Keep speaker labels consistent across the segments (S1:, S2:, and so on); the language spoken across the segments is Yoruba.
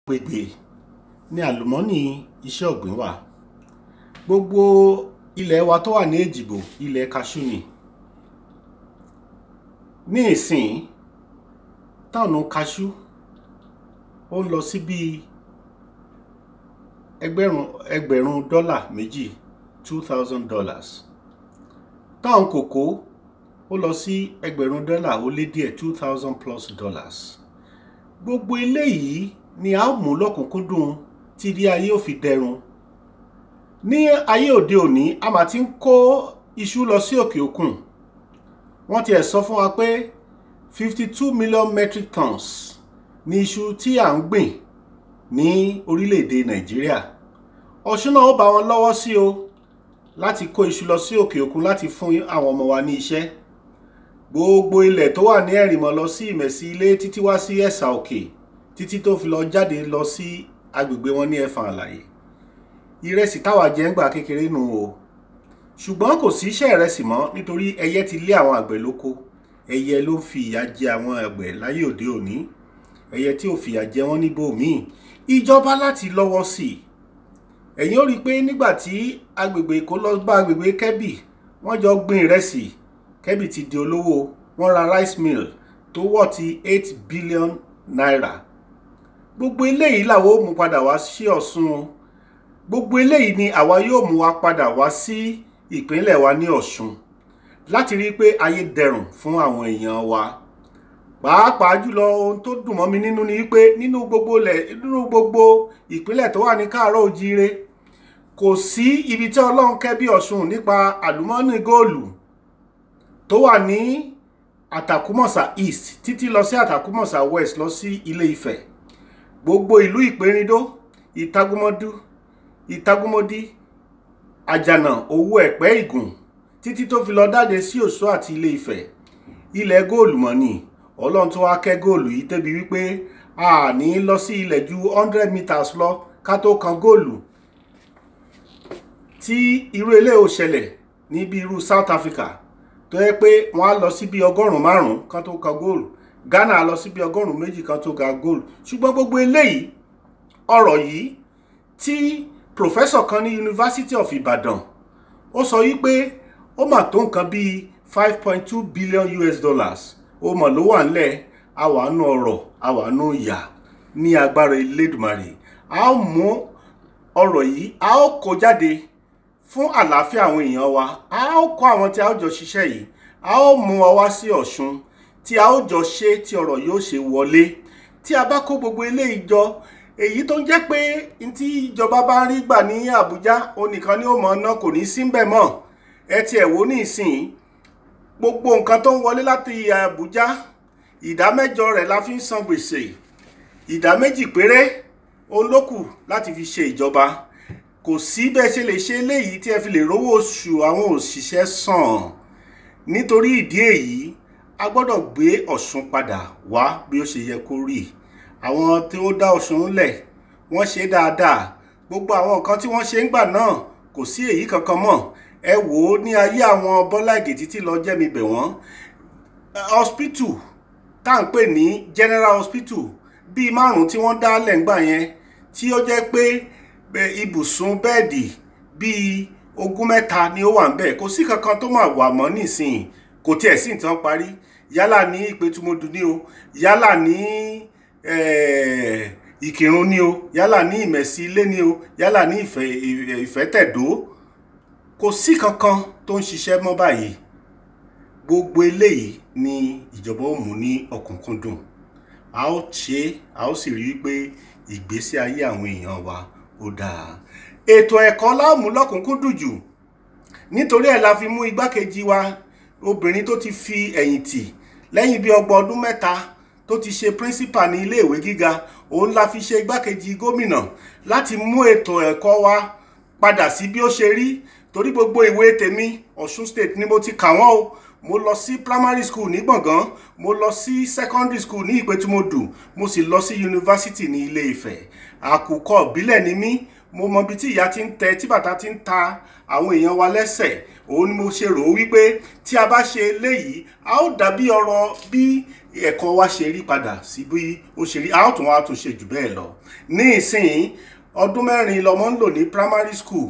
S1: Gbègbè ní àlùmọ́nì iṣẹ́ ọ̀gbìn wà. Gbogbo ilẹ̀ wa tó wà ní Èjìgbò ilẹ̀ kaṣú ni. Ní ìsìn tọ́ọ̀nù kaṣú ó ń lọ sí bí ẹgbẹ̀rún dọ́là méjì $2,000. Tọ́ọ̀nù kòkó ó lọ sí ẹgbẹ̀rún dọ́là ó lé díẹ̀ $2,000+. Gbogbo eléyìí ni a ó mú lọ́kùnkúndùn tí di ayé ò fi dẹrùn. Ní ayé òde òní a máa ti ń kó iṣu lọ sí òkè òkun. Wọ́n ti ẹ̀ sọ fún wa pé 52 million metric tons ní iṣu tí à ń gbìn ní orílẹ̀-èdè Nàìjíríà. Ọ̀ṣun náà ó bá wọn lọ́wọ́ sí o láti kó iṣu lọ sí òkè òkun láti fún àwọn ọmọ wa ní iṣẹ́. Gbogbo ilẹ̀ tó wà ní Ẹ̀rìmọ̀ lọ sí Ìmẹ̀sí ilé títí wá sí Ẹ̀sà Òkè títí tó fi lọ jáde lọ sí agbègbè wọn ní Ẹ̀fọ̀n Àlàyé. Ìrẹsì táwa jẹ ń gbà kékeré nù o. Ṣùgbọ́n kò sí iṣẹ́ ìrẹsì mọ́ nítorí ẹyẹ ti lé àwọn àgbẹ̀ lóko. Ẹyẹ ló ń fi ìyà jẹ àwọn àgbẹ̀ láyé òde òní. Ẹyẹ tí ò fi ìyà jẹ wọ́n níbò míì. Ìjọba láti lọ́wọ́ sí i. Ẹ̀yin ó rí i pé nígbà tí agbègbè Èkó lọ bá agbègbè Kẹ́bì wọ́n jọ gbin ìrẹsì. Kẹ́bì ti di olówó. Wọ́n ra rice mill tó wọ̀ ti 8 billion naira. Gbogbo eléyìí làwọn ó mú padà wá sí Ọ̀ṣun. Gbogbo eléyìí ni àwa yóò mú wa padà wá sí ìpínlẹ̀ wa ní Ọ̀ṣun láti rí pé ayé dẹrùn fún àwọn èèyàn wa. Pàápàá jùlọ ohun tó dùn mọ́ mi nínú ni wípé nínú gbogbo ìpínlẹ̀ tó wà ní Káàárọ̀ Oòjíire kò sí ibi tí Ọlọ́run kẹ́ bí Ọ̀ṣun nípa àlùmọ́nì góòlù tó wà ní Àtàkùmọ̀sà East títí lọ sí Àtàkùmọ̀sà West lọ sí Ilé Ifẹ̀. Gbogbo ìlú Ìpérindó, Ìtagúmọdí, Àjànà, Òwu, Ẹ̀pẹ́, Ìgùn títí tó fi lọ dáde sí Òṣó àti Ilé Ifẹ̀. Ilẹ̀ góòlù mọ́ ni. Ọlọ́run tó wá kẹ́ góòlù yìí débi wípé a ní lọ sí ilẹ̀ ju 100 meters lọ ká tó kan góòlù. Tí irú ilé ò ṣẹlẹ̀ ní bí irú South Africa tó yẹ pé wọ́n á lọ sí bí 105 kan tó kan góòlù. Ghana lọ sí bí 200 kan tó ga góòlù. Ṣùgbọ́n gbogbo eléyìí ọ̀rọ̀ yìí tí professor kan ní University of Ibadan ó sọ wípé ó mà tó nǹkan bí $5.2 billion. Ó mọ̀ ló wà nílẹ̀ àwàánú ọ̀rọ̀ àwàánú ìyà ní agbára Elédùmarè. A ó mú ọ̀rọ̀ yìí a ó kó jáde fún àlàáfíà àwọn èèyàn wa. A ó kó àwọn tí a ó jọ ṣiṣẹ́ yìí. A ó mú wa wá sí Ọ̀ṣun tí a ó jọ ṣe tí ọ̀rọ̀ yóò ṣe wọlé. Tí a bá kó gbogbo eléyìí jọ èyí tó ń jẹ́ pé tí ìjọba bá rí gbà ní Àbújá onìkan ni ó mọ̀ ọ́nà kò ní sí ń bẹ̀ mọ́. Ẹ ti ẹ̀ wò ní ìsìn gbogbo nǹkan tó ń wọlé láti Àbújá ìdá 8 rẹ̀ la fi ń san gbèsè. Ìdá 2 péré olókù láti fi ṣe ìjọba. Kò sí bẹ́ẹ̀ ṣe lè ṣe eléyìí tí ẹ fi lè rówó oṣù àwọn òṣìṣẹ́ san. Nítorí ìdí èyí a gbọ́dọ̀ gbé Ọ̀ṣun padà wá bí ó ṣe yẹ kó rí. Àwọn tí ó dá Ọ̀ṣun lẹ̀ wọ́n ṣe dáadáa. Gbogbo àwọn nǹkan tí wọ́n ṣe ń gbà náà kò sí èyí kankan mọ́. Ẹ wò ó ní ayé àwọn Bọ́lá Ìgè títí lọ jẹ́ mi bẹ̀ wọ́n. Hospital tá à ń pè ní General Hospital bíi 5 tí wọ́n dá lẹ̀ ńgbà yẹn tí ó jẹ́ pé ibùsùn bẹ́ẹ̀dì bíi 23 ni ó wà ńbẹ̀. Kò sí kankan tó máa wà mọ́ nísìnyí. Kò tiẹ̀ sí ìtàn parí. Yálà ní Ìpètùmọdù ni o, yálà ní Ìkìrun ni o, yálà ní Ìmẹ̀sí ilé ni o, yálà ní Ìfẹ́tẹ̀dó. Kò sí kankan tó ń ṣiṣẹ́ mọ́ báyìí. Gbogbo eléyìí ni ìjọba ó mú ní ọ̀kúnkúndùn. A ó ṣe a ó sì rí pé ìgbésí ayé àwọn èèyàn wa ó dáa. Ètò ẹ̀kọ́ la mú lọ́kúnkúndùn jù. Nítorí ẹ̀ la fi mú igbákejì wa obìnrin tó ti fi ẹ̀yìn tì lẹ́yìn bí 30 ọdún tó ti ṣe principal ní ilé ìwé gíga. Òun la fi ṣe igbákejì gómìnà láti mú ètò ẹ̀kọ́ wa padà sí bí ó ṣe rí. Torí gbogbo ìwé tèmi Ọ̀ṣun State ni mo ti kà wọ́n o. mo lọ sí primary school ní Gbọ̀ngán, mo lọ sí secondary school ní Ìpẹ́tùmọdù, mo sì lọ sí university ní Ilé Ifẹ̀. Àkùkọ ìbílẹ̀ ni mí, mo mọ bí tí ìyá ti ń tẹ, tí bàtà ti ń ta àwọn èèyàn wa lẹ́sẹ̀. Òun ni mo ṣe rò wípé tí a bá ṣe eléyìí, a ó dàbí ọ̀rọ̀ bí ẹ̀kọ́ wa ṣe rí padà sí bí ó ṣe rí, a ó tún wá tún ṣe jù bẹ́ẹ̀ lọ. Ní ìsìn ọdún 4 lọmọ ń lò ní primary school,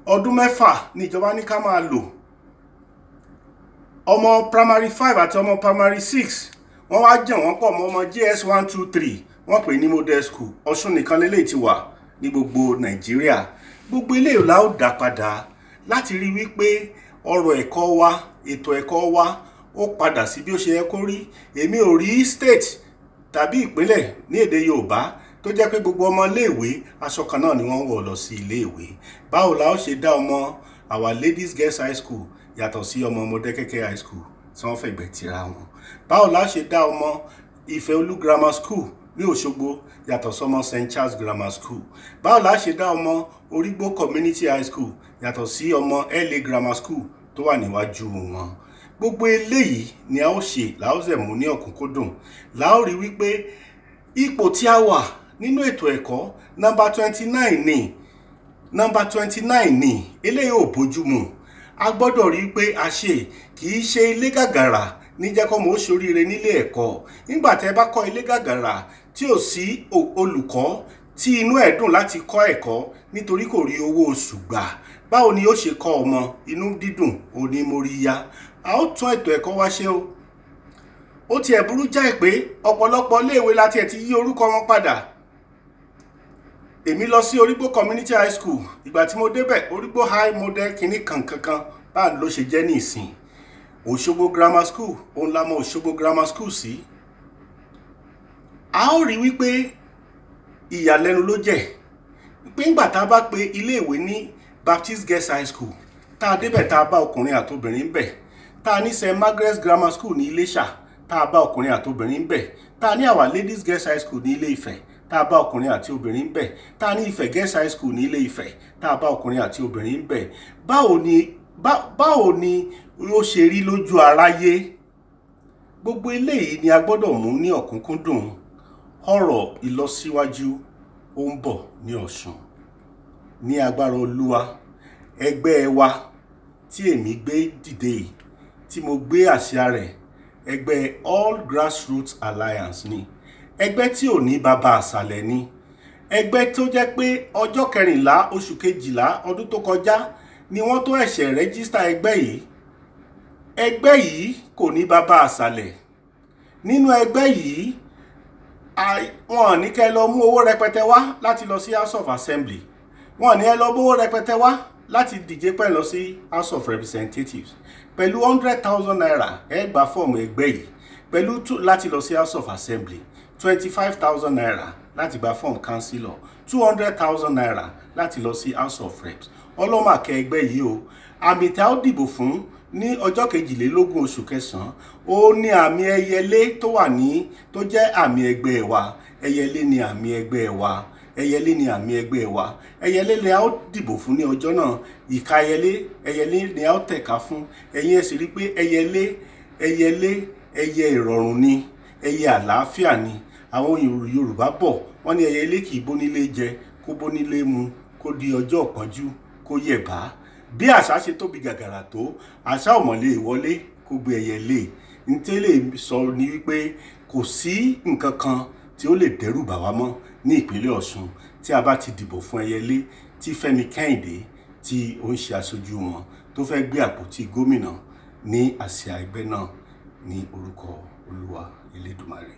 S1: ọdún 6 ní ìjọba ní ká máa lò. Ọmọ primary 5 àti ọmọ primary 6 wọ́n wá jẹ́ wọ́n pọ̀ mọ́ ọmọ JS 1 2 3, wọ́n pè ní model school. Ọ̀ṣun nìkan lélẹ́yìí ti wà ní gbogbo Nàìjíríà. Gbogbo eléyìí la ó dá padà láti rí wípé ọ̀rọ̀ ẹ̀kọ́ wa, ètò ẹ̀kọ́ wa ó padà sí bí ó ṣe yẹ kó rí. Èmi ò rí state tàbí ìpínlẹ̀ ní èdè Yorùbá tó jẹ́ pé gbogbo ọmọ iléèwé aṣọ kan náà ni wọ́n wọ̀ lọ sí iléèwé. Báwo la ó ṣe dá ọmọ Our Ladies Girls High School yàtọ̀ sí ọmọ Modekeke High School tí wọ́n fẹ̀gbẹ́ tira wọn? Báwo la ṣe dá ọmọ Ìfẹ́olú Grammar School ní Òṣogbo yàtọ̀ sọmọ St. Charles Grammar School? Báwo la ṣe dá ọmọ Orígbó Community High School yàtọ̀ sí ọmọ LA Grammar School tó wà níwájú wọn? Gbogbo eléyìí ni a ó ṣe, la ó ṣe mú ní ọ̀kúnkúndùn. La ó rí wípé ipò tí a wà nínú ètò ẹ̀kọ́ number 29 ni, number 29 ni. Eléyìí ò bójúmu. A gbọ́dọ̀ rí pé a ṣe, kì í ṣe ilé gàgàrà ní jẹ́ kó mọ̀ ó ṣoríire nílé ẹ̀kọ́. Nígbà tẹ́ bá kọ́ ilé gàgàrà tí ò sí olùkọ́ tí inú ẹ̀ dùn láti kọ́ ẹ̀kọ́ nítorí kò rí owó oṣù gbà, báwo ni ó ṣe kọ́ ọmọ? Inú dídùn òní móríyá. A ó tún ètò ẹ̀kọ́ wa ṣe o. Ó tiẹ̀ burú jáì pé ọ̀pọ̀lọpọ̀ iléèwé láti ẹ̀ ti yí orúkọ wọn padà. Èmi lọ sí Orígbó Community High School, ìgbà tí mo débẹ̀ Orígbó High Model kìíní kankan bá ló ṣe jẹ́ ní ìsìn. Òṣogbo Grammar School, òun la mọ̀ Òṣogbo Grammar School sí. A ó rí wípé ìyàlẹ́nu ló jẹ́ pé ńgbà tá a bá pe iléèwé ní Baptist Girls High School, tá a débẹ̀ tá a bá ọkùnrin àtobìnrin bẹ̀, tá a ní St. Margaret's Grammar School ní Iléṣà, tá a bá ọkùnrin àtobìnrin bẹ̀, tá a ní Our Ladies Girls High School ní Ilé Ifẹ̀, tá a bá ọkùnrin àti obìnrin bẹ̀, tá a ní Ifẹ̀ Girls High School ní Ilé Ifẹ̀, tá a bá ọkùnrin àti obìnrin bẹ̀. Báwo ni ó ṣe rí lójú aráyé? Gbogbo eléyìí ni a gbọ́dọ̀ mú ní ọ̀kúnkúndùn. Ọ̀rọ̀ ìlọsíwájú ó ń bọ̀ ní Ọ̀ṣun. Ní agbára Olúwa, ẹgbẹ́ wa tí èmi gbé dìde, tí mo gbé àsíá rẹ̀, ẹgbẹ́ All Grassroots Alliance ni. Ẹgbẹ́ tí ò ní bàbá àsàlẹ̀ ni. Ẹgbẹ́ tó jẹ́ pé ọjọ́ 14 oṣù kejìlá ọdún tó kọjá ni wọ́n tó ẹ̀ṣẹ̀ rẹ́gísítà ẹgbẹ́ yìí. Ẹgbẹ́ yìí kò ní bàbá àsàlẹ̀. Nínú ẹgbẹ́ yìí, wọ́n ní kẹ́ lọ mú owó rẹpẹtẹ wá láti lọ sí House of Assembly. Wọ́n ní ẹ lọ mú owó rẹpẹtẹ wá láti díje pẹ́ lọ sí House of Representatives. Pẹ̀lú 100,000 naira ẹ gba fọ́ọ̀mù ẹgbẹ́ yìí. Pẹ̀lú láti lọ sí House of Assembly, 25,000 naira láti gba fọ́ọ̀mù councillor, 200,000 naira láti lọ sí House of Reps. Ọlọ́màkẹ́ ẹgbẹ́ yìí o. Àmì tí a ó dìbò fún ní ọjọ́ 22 oṣù kẹsàn-án ó ní àmì ẹyẹlé tó jẹ́ àmì ẹgbẹ́ wa. Ẹyẹlé ni àmì ẹgbẹ́ wa. Ẹyẹlé ni àmì ẹgbẹ́ wa. Ẹyẹlé ni a ó dìbò fún ní ọjọ́ náà. Ìka ẹyẹlé ni a ó tẹ̀ka fún. Ẹ̀yin ẹ sì rí pé ẹyẹ ìrọ̀rùn ni, ẹyẹ àlàáfíà ni. Àwọn Yorùbá bọ̀ wọ́n ní ẹyẹlé kì í bónílé jẹ kó bónílé mu kó di ọjọ́ ọ̀pọ̀njú kó yẹ̀bá. Bí àṣà ṣe tóbi gàgàrà tó, àṣà ò mọ̀ lè wọlé kó gbé ẹyẹlé. Ntẹ́lẹ̀ sọ ni wípé kò sí nǹkan kan tí ó lè dẹ́rù bà wá mọ́ ní ìpínlẹ̀ Ọ̀ṣun tí a bá ti dìbò fún ẹyẹlé tí Fẹ́mi Kẹ́hìndé tí ó ń ṣe aṣojú wọn tó fẹ́ gbé àpótí gómìnà ní àsíá ẹgbẹ́ náà ní orúkọ Olúwa Elédùmarè.